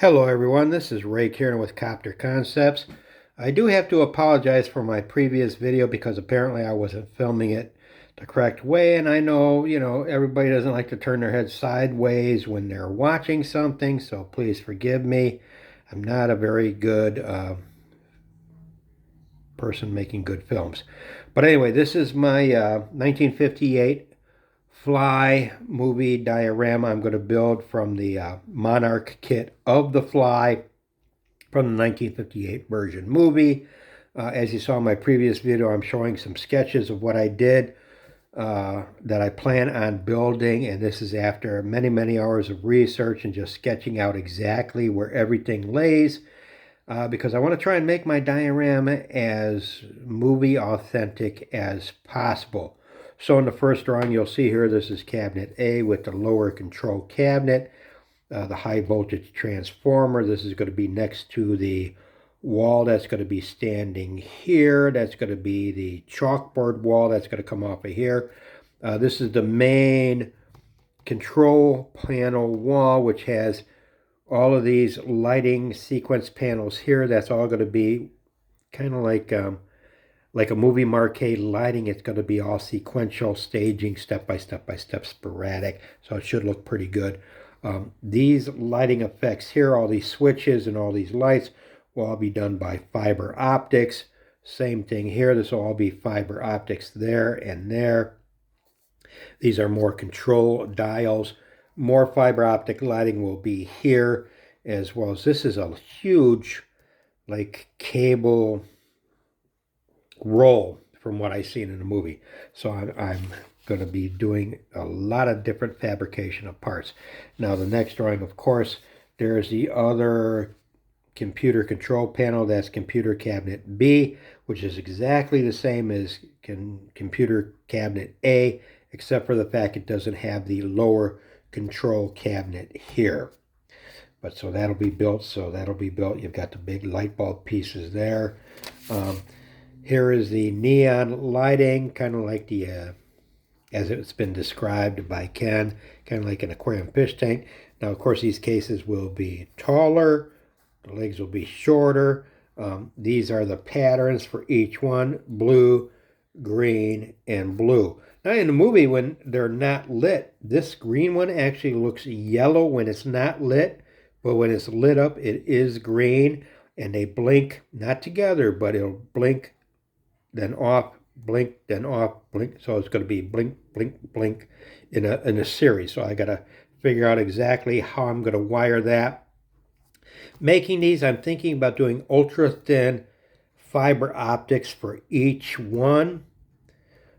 Hello everyone, this is Ray Kieran with Copter Concepts. I do have to apologize for my previous video because apparently I wasn't filming it the correct way, and I know, everybody doesn't like to turn their head sideways when they're watching something, so please forgive me. I'm not a very good person making good films. But anyway, this is my 1958 Fly movie diorama I'm going to build from the Monarch kit of the Fly from the 1958 version movie. As you saw in my previous video, I'm showing some sketches of what I did that I plan on building, and this is after many, many hours of research and just sketching out exactly where everything lays, because I want to try and make my diorama as movie authentic as possible. So in the first drawing you'll see here, this is cabinet A with the lower control cabinet, the high voltage transformer. This is going to be next to the wall that's going to be standing here. That's going to be the chalkboard wall that's going to come off of here. This is the main control panel wall, which has all of these lighting sequence panels here. That's all going to be kind of like a movie marquee lighting. It's going to be all sequential staging, step by step by step, sporadic. So it should look pretty good. These lighting effects here, all these switches and all these lights will all be done by fiber optics. Same thing here. This will all be fiber optics there and there. These are more control dials. More fiber optic lighting will be here, as well as this is a huge like cable roll from what I've seen in the movie. So I'm going to be doing a lot of different fabrication of parts. Now the next drawing, of course, there's the other computer control panel. That's computer cabinet B, which is exactly the same as computer cabinet A, except for the fact it doesn't have the lower control cabinet here. But so that'll be built. You've got the big light bulb pieces there. Here is the neon lighting, kind of like the, as it's been described by Ken, kind of like an aquarium fish tank. Now, of course, these cases will be taller. The legs will be shorter. These are the patterns for each one: blue, green, and blue. Now, in the movie, when they're not lit, this green one actually looks yellow when it's not lit, but when it's lit up, it is green, and they blink, not together, but it'll blink, then off, blink, then off, blink. So it's going to be blink, blink, blink in a series. So I got to figure out exactly how I'm going to wire that. Making these, I'm thinking about doing ultra thin fiber optics for each one.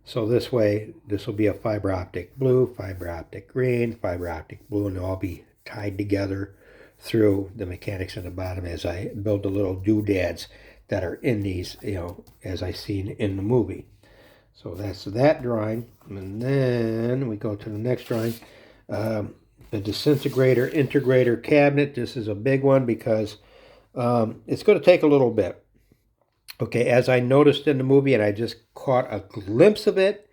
So this way, this will be a fiber optic blue, fiber optic green, fiber optic blue, and they'll all be tied together through the mechanics on the bottom as I build the little doodads that are in these, as I seen in the movie. So that's that drawing. And then we go to the next drawing. The disintegrator integrator cabinet. This is a big one because it's going to take a little bit. Okay, as I noticed in the movie, and I just caught a glimpse of it,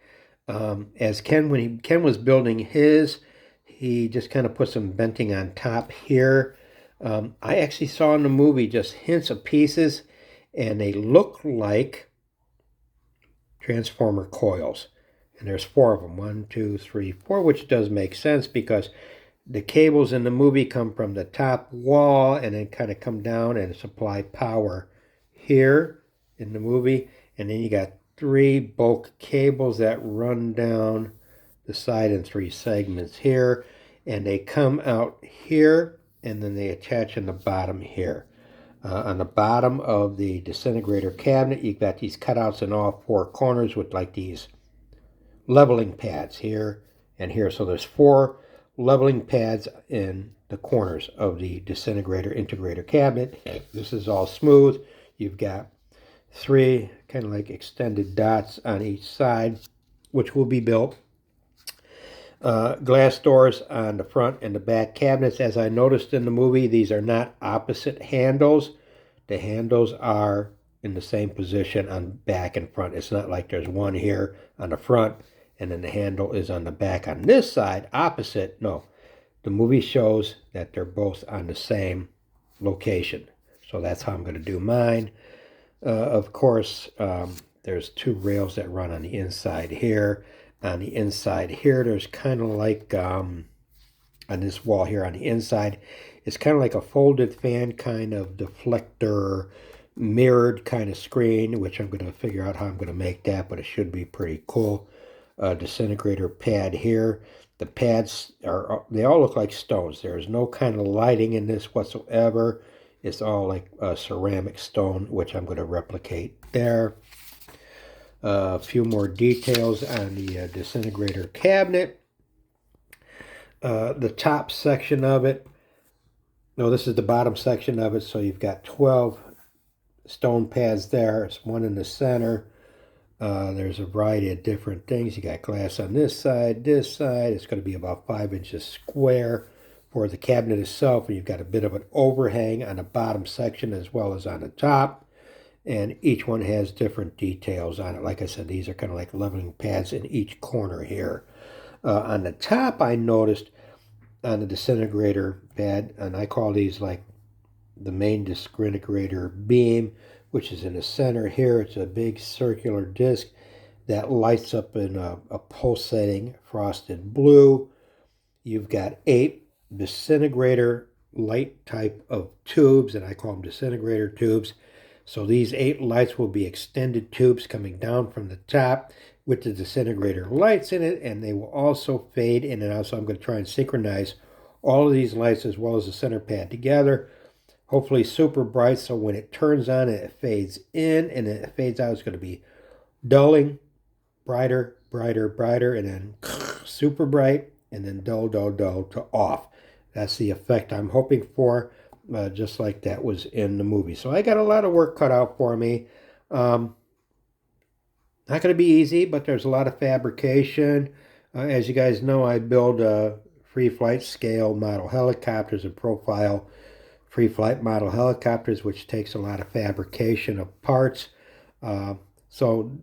as when Ken was building his, he just kind of put some venting on top here. I actually saw in the movie just hints of pieces, and they look like transformer coils. And there's 4 of them, 1, 2, 3, 4, which does make sense because the cables in the movie come from the top wall and then kind of come down and supply power here in the movie. And then you got 3 bulk cables that run down the side in 3 segments here, and they come out here and then they attach in the bottom here. On the bottom of the disintegrator cabinet, you've got these cutouts in all 4 corners with like these leveling pads here and here. So there's 4 leveling pads in the corners of the disintegrator integrator cabinet. This is all smooth. You've got 3 kind of like extended dots on each side, which will be built. Glass doors on the front and the back cabinets. As I noticed in the movie, these are not opposite handles. The handles are in the same position on back and front. It's not like there's one here on the front and then the handle is on the back on this side, opposite. No, the movie shows that they're both on the same location. So that's how I'm going to do mine. Of course, there's two rails that run on the inside here. On the inside here, there's kind of like on this wall here on the inside, it's kind of like a folded fan kind of deflector, mirrored kind of screen, which I'm going to figure out how I'm going to make that, but it should be pretty cool. Disintegrator pad here. The pads they all look like stones. There's no kind of lighting in this whatsoever. It's all like ceramic stone, which I'm going to replicate there. A few more details on the disintegrator cabinet. The top section of it, no, this is the bottom section of it, so you've got 12 stone pads there. It's one in the center. There's a variety of different things. You got glass on this side, this side. It's going to be about 5 inches square for the cabinet itself, and you've got a bit of an overhang on the bottom section as well as on the top. And each one has different details on it. Like I said, these are kind of like leveling pads in each corner here. On the top, I noticed on the disintegrator pad, and I call these like the main disintegrator beam, which is in the center here. It's a big circular disc that lights up in a pulsating frosted blue. You've got 8 disintegrator light type of tubes, and I call them disintegrator tubes. So these 8 lights will be extended tubes coming down from the top with the disintegrator lights in it, and they will also fade in and out. So I'm going to try and synchronize all of these lights as well as the center pad together. Hopefully super bright, so when it turns on, it fades in, and then it fades out. It's going to be dulling, brighter, brighter, brighter, and then super bright, and then dull, dull, dull to off. That's the effect I'm hoping for, just like that was in the movie. So I got a lot of work cut out for me. Not going to be easy, but there's a lot of fabrication. As you guys know, I build free flight scale model helicopters and profile free flight model helicopters, which takes a lot of fabrication of parts. So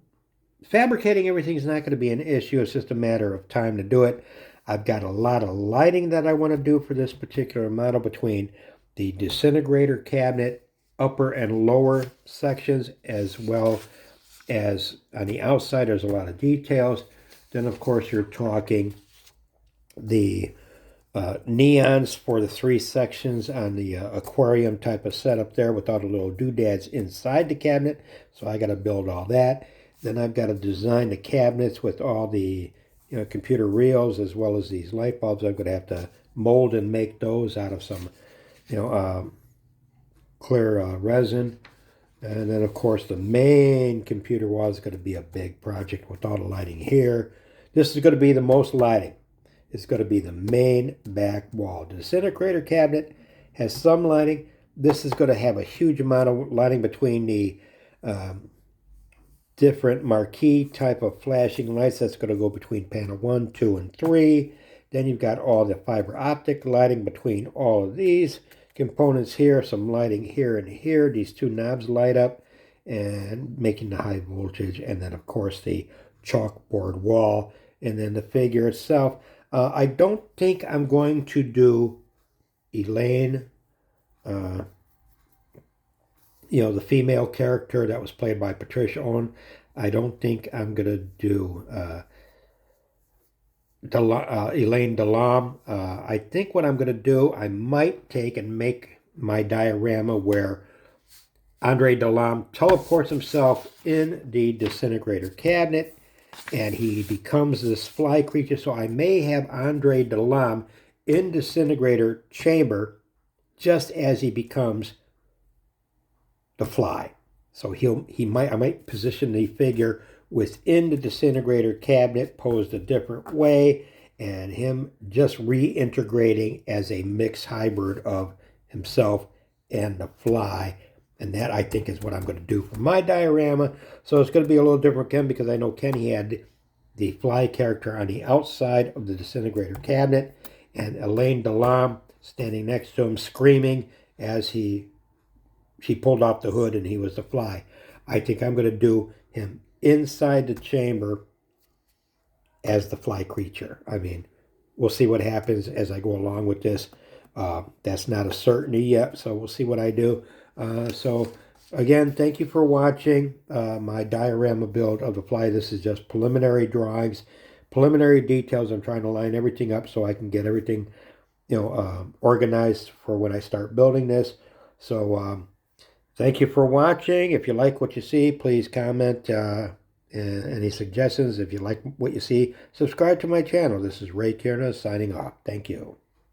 fabricating everything is not going to be an issue. It's just a matter of time to do it. I've got a lot of lighting that I want to do for this particular model between the disintegrator cabinet, upper and lower sections, as well as on the outside. There's a lot of details. Then, of course, you're talking the neons for the 3 sections on the aquarium type of setup there with all the little doodads inside the cabinet. So I got to build all that. Then I've got to design the cabinets with all the computer reels as well as these light bulbs. I'm going to have to mold and make those out of some clear resin. And then, of course, the main computer wall is going to be a big project with all the lighting here. This is going to be the most lighting. It's going to be the main back wall. The disintegrator cabinet has some lighting. This is going to have a huge amount of lighting between the different marquee type of flashing lights. That's going to go between panel 1, 2, and 3. Then you've got all the fiber optic lighting between all of these components here. Some lighting here and here. These 2 knobs light up and making the high voltage. And then, of course, the chalkboard wall. And then the figure itself. I don't think I'm going to do Elaine, the female character that was played by Patricia Owen. I don't think I'm going to do Elaine Delam. I think what I'm going to do, I might take and make my diorama where Andre Delam teleports himself in the disintegrator cabinet and he becomes this fly creature. So I may have Andre Delam in disintegrator chamber just as he becomes the fly. So I might position the figure within the disintegrator cabinet, posed a different way, and him just reintegrating as a mixed hybrid of himself and the fly. And that, I think, is what I'm going to do for my diorama. So it's going to be a little different, Ken, because I know Kenny had the fly character on the outside of the disintegrator cabinet, and Elaine Delam standing next to him screaming as she pulled off the hood and he was the fly. I think I'm going to do him inside the chamber as the fly creature. I mean, we'll see what happens as I go along with this. That's not a certainty yet, so we'll see what I do. So again, thank you for watching my diorama build of the fly. This is just preliminary drawings, preliminary details. I'm trying to line everything up so I can get everything, organized for when I start building this. So thank you for watching. If you like what you see, please comment any suggestions. If you like what you see, subscribe to my channel. This is Ray Kierna signing off. Thank you.